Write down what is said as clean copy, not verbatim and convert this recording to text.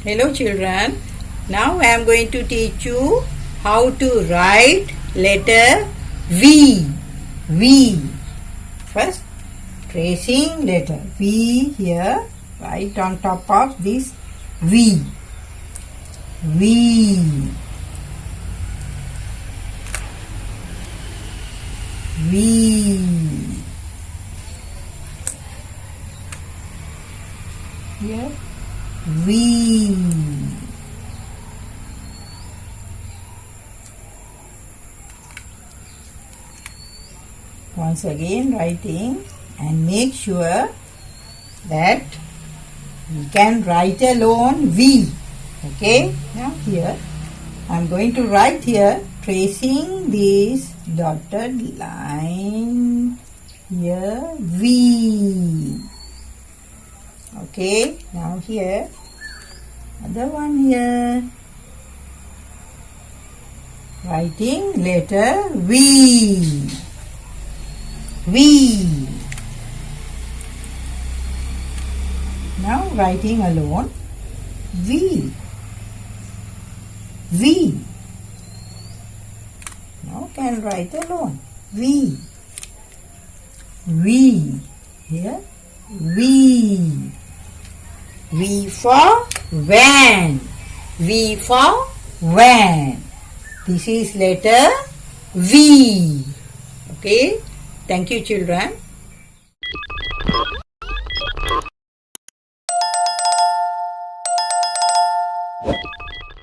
Hello children, now I am going to teach you how to write letter V. V. First, tracing letter V here, right on top of this V. V. V. Here. V. Once again writing, and make sure that we can write alone V. Okay, now here I am going to write here, tracing this dotted line here V. Okay, now here, other one here, writing letter V. V. Now writing alone V. V. Now can write alone V. V. Here V. V for van. V for van. This is letter V. Okay. Thank you children.